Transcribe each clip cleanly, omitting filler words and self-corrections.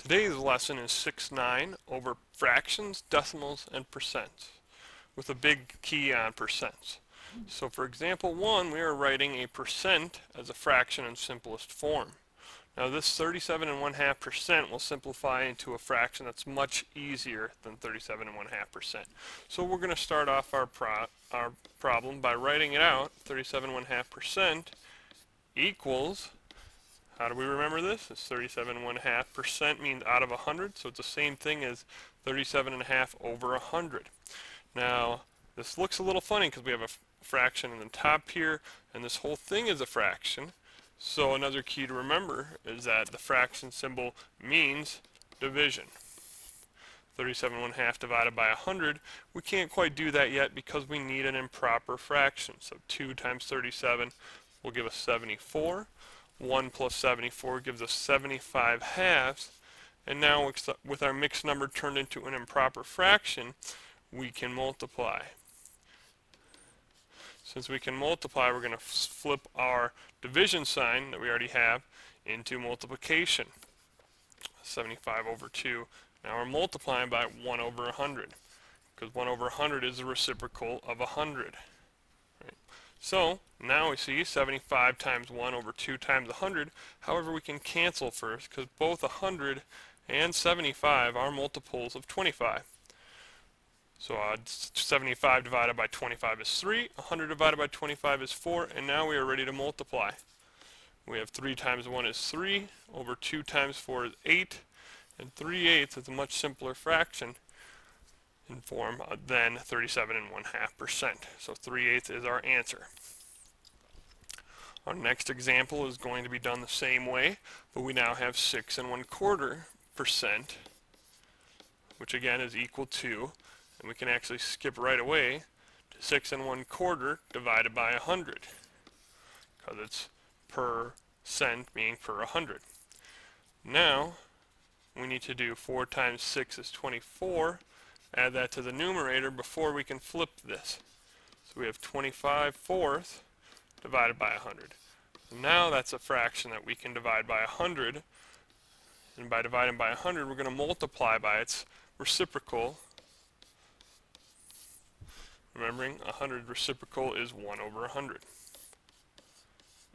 Today's lesson is 6-9 over fractions, decimals, and percents, with a big key on percents. So for example 1, we are writing a percent as a fraction in simplest form. Now this 37.5% will simplify into a fraction that's much easier than 37.5%. So we're going to start off our problem by writing it out. 37.5% equals, how do we remember this? It's 37.5% means out of 100, so it's the same thing as 37.5 over 100. Now, this looks a little funny because we have a fraction in the top here, and this whole thing is a fraction. So another key to remember is that the fraction symbol means division. 37.5 divided by 100, we can't quite do that yet because we need an improper fraction. So 2 times 37 will give us 74. 1 plus 74 gives us 75 halves, and now with our mixed number turned into an improper fraction, we can multiply. Since we can multiply, we're going to flip our division sign that we already have into multiplication. 75 over 2. Now we're multiplying by 1 over 100, because 1 over 100 is the reciprocal of 100. So now we see 75 times 1 over 2 times 100. However, we can cancel first because both 100 and 75 are multiples of 25. So 75 divided by 25 is 3, 100 divided by 25 is 4, and now we are ready to multiply. We have 3 times 1 is 3, over 2 times 4 is 8, and 3/8 is a much simpler fraction in form than 37.5%. So 3/8 is our answer. Our next example is going to be done the same way, but we now have 6 1/4%, which again is equal to, and we can actually skip right away to 6 1/4 divided by 100, because it's percent being per 100. Now we need to do 4 times 6 is 24. Add that to the numerator before we can flip this. So we have 25/4 divided by 100. And now that's a fraction that we can divide by 100. And by dividing by 100, we're going to multiply by its reciprocal. Remembering, 100 reciprocal is 1 over 100.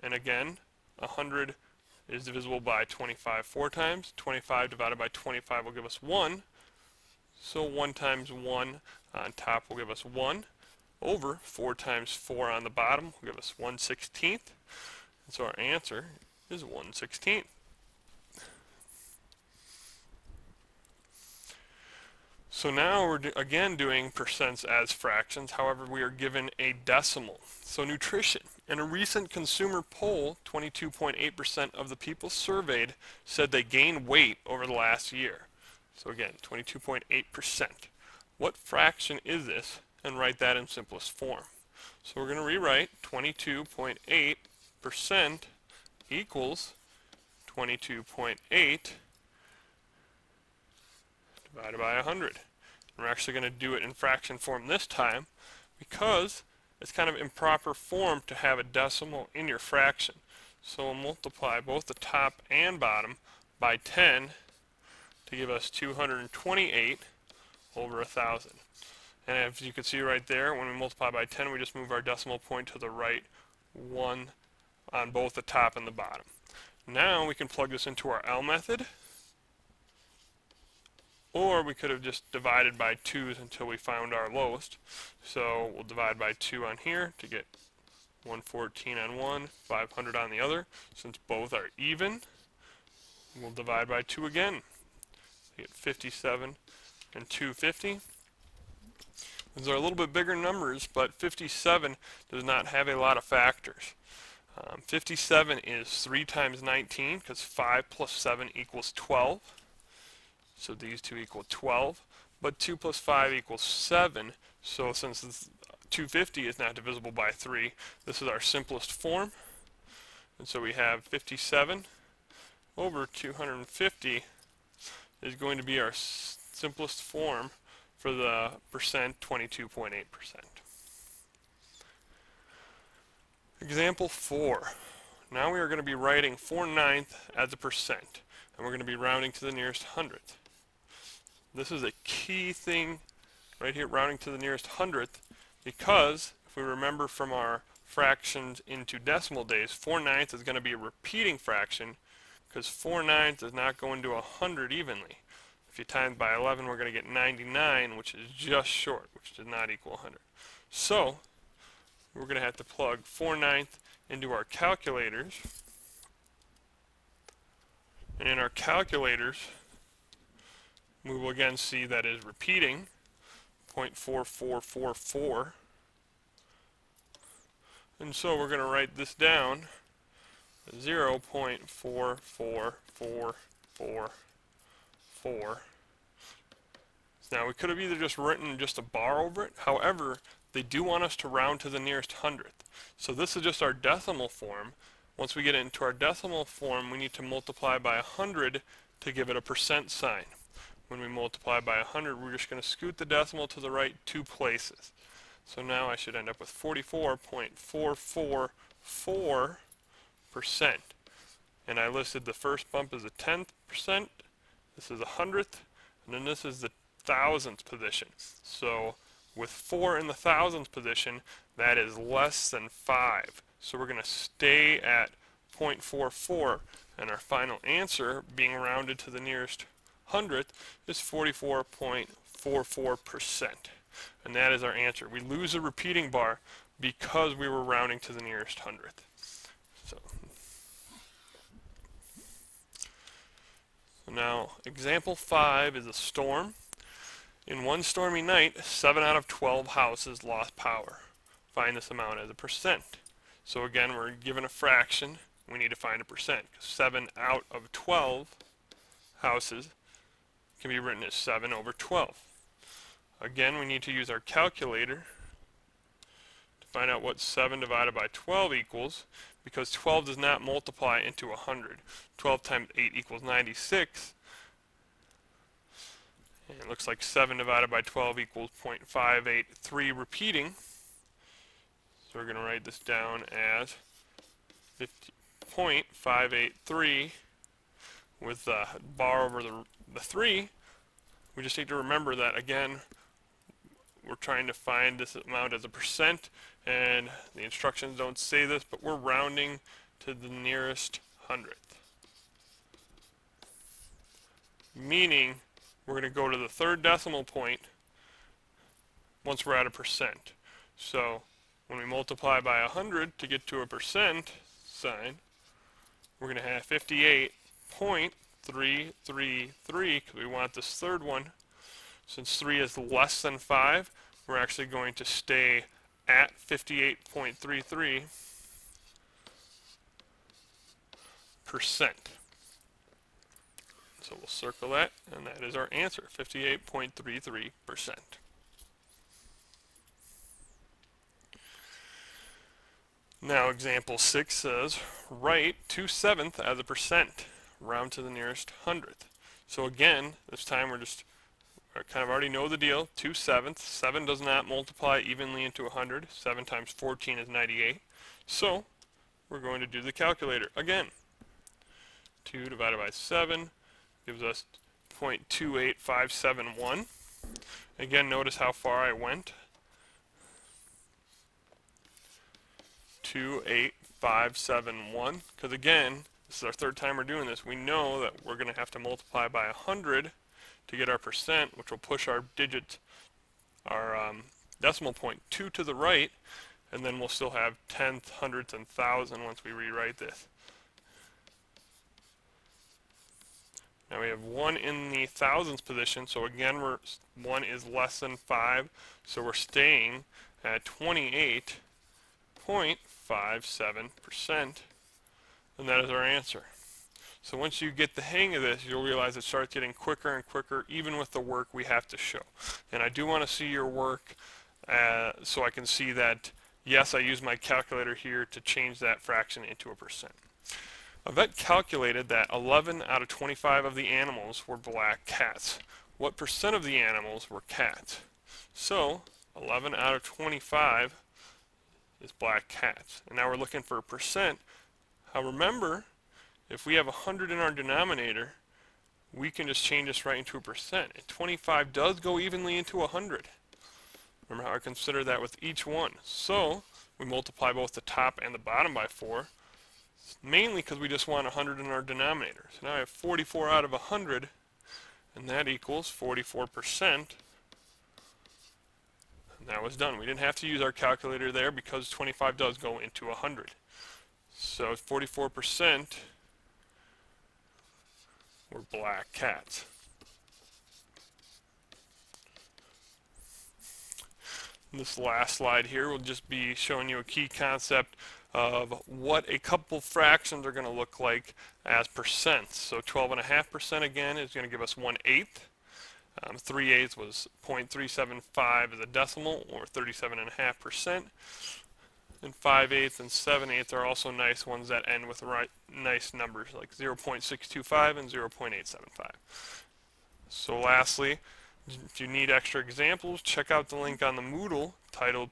And again, 100 is divisible by 25 4 times. 25 divided by 25 will give us 1. So 1 times 1 on top will give us 1 over 4 times 4 on the bottom will give us 1/16. And so our answer is 1/16. So now we're again doing percents as fractions. However, we are given a decimal. So nutrition. In a recent consumer poll, 22.8% of the people surveyed said they gained weight over the last year. So again, 22.8%. What fraction is this? And write that in simplest form. So we're going to rewrite 22.8% equals 22.8 divided by 100. And we're actually going to do it in fraction form this time because it's kind of improper form to have a decimal in your fraction. So we'll multiply both the top and bottom by 10 to give us 228 over 1,000. And as you can see right there, when we multiply by 10, we just move our decimal point to the right 1 on both the top and the bottom. Now we can plug this into our L method, or we could have just divided by 2's until we found our lowest. So we'll divide by 2 on here to get 114 on one, 500 on the other. Since both are even, we'll divide by 2 again. We get 57 and 250. These are a little bit bigger numbers, but 57 does not have a lot of factors. 57 is 3 times 19, because 5 plus 7 equals 12. So these two equal 12. But 2 plus 5 equals 7. So since this 250 is not divisible by 3, this is our simplest form. And so we have 57 over 250 is going to be our simplest form for the percent, 22.8%. Example 4. Now we are going to be writing 4/9 as a percent. and we're going to be rounding to the nearest hundredth. This is a key thing right here, rounding to the nearest hundredth, because if we remember from our fractions into decimal days, 4/9 is going to be a repeating fraction, because 4/9 does not go into 100 evenly. If you times by 11, we're going to get 99, which is just short, which does not equal 100. So we're going to have to plug 4/9 into our calculators. And in our calculators, we will again see that is repeating 0.4444. And so we're going to write this down 0.44444. Now we could have either just written just a bar over it. However, they do want us to round to the nearest hundredth. So this is just our decimal form. Once we get into our decimal form, we need to multiply by 100 to give it a percent sign. When we multiply by 100, we're just going to scoot the decimal to the right 2 places. So now I should end up with 44.444%. And I listed the first bump as a 10th percent, this is a 100th, and then this is the thousandth position. So with 4 in the thousandth position, that is less than 5. So we're going to stay at 0.44, and our final answer, being rounded to the nearest hundredth, is 44.44%. And that is our answer. We lose a repeating bar because we were rounding to the nearest hundredth. So now, example 5 is a storm. In one stormy night, 7 out of 12 houses lost power. Find this amount as a percent. So again, we're given a fraction. We need to find a percent. 7 out of 12 houses can be written as 7 over 12. Again, we need to use our calculator to find out what 7 divided by 12 equals, because 12 does not multiply into 100. 12 times 8 equals 96. And it looks like 7 divided by 12 equals 0.583 repeating. So we're going to write this down as 0.583 with the bar over the 3. We just need to remember that, again, we're trying to find this amount as a percent, and the instructions don't say this, but we're rounding to the nearest hundredth. Meaning, we're going to go to the third decimal point once we're at a percent. So when we multiply by 100 to get to a percent sign, we're going to have 58.333, because we want this third one. Since 3 is less than 5, we're actually going to stay at 58.33%. So we'll circle that, and that is our answer, 58.33%. Now example 6 says, write 2/7 as a percent, round to the nearest hundredth. So again, this time we're just kind of already know the deal, 2/7. 7 does not multiply evenly into 100. 7 times 14 is 98. So we're going to do the calculator again. 2 divided by 7 gives us 0.28571. Again, notice how far I went. 28571, because again, this is our third time we're doing this. We know that we're going to have to multiply by 100 to get our percent, which will push our digits, our decimal point 2 to the right, and then we'll still have tenth, hundredths, and thousand once we rewrite this. Now we have 1 in the thousandths position, so again 1 is less than 5, so we're staying at 28.57%, and that is our answer. So once you get the hang of this, you'll realize it starts getting quicker and quicker, even with the work we have to show. And I do want to see your work so I can see that, yes, I use my calculator here to change that fraction into a percent. Yvette calculated that 11 out of 25 of the animals were black cats. What percent of the animals were cats? So 11 out of 25 is black cats. And now we're looking for a percent. Remember, if we have 100 in our denominator, we can just change this right into a percent. And 25 does go evenly into 100. Remember how I consider that with each one. So we multiply both the top and the bottom by 4, mainly because we just want 100 in our denominator. So now I have 44 out of 100, and that equals 44%. And that was done. We didn't have to use our calculator there because 25 does go into 100. So 44% were black cats. This last slide here will just be showing you a key concept of what a couple fractions are going to look like as percents. So 12.5% again is going to give us 1/8. 3/8 was 0.375 as a decimal, or 37.5%. And 5/8 and 7/8 are also nice ones that end with nice numbers like 0.625 and 0.875. So lastly, if you need extra examples, check out the link on the Moodle titled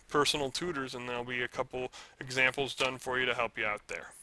Personal Tutors, and there'll be a couple examples done for you to help you out there.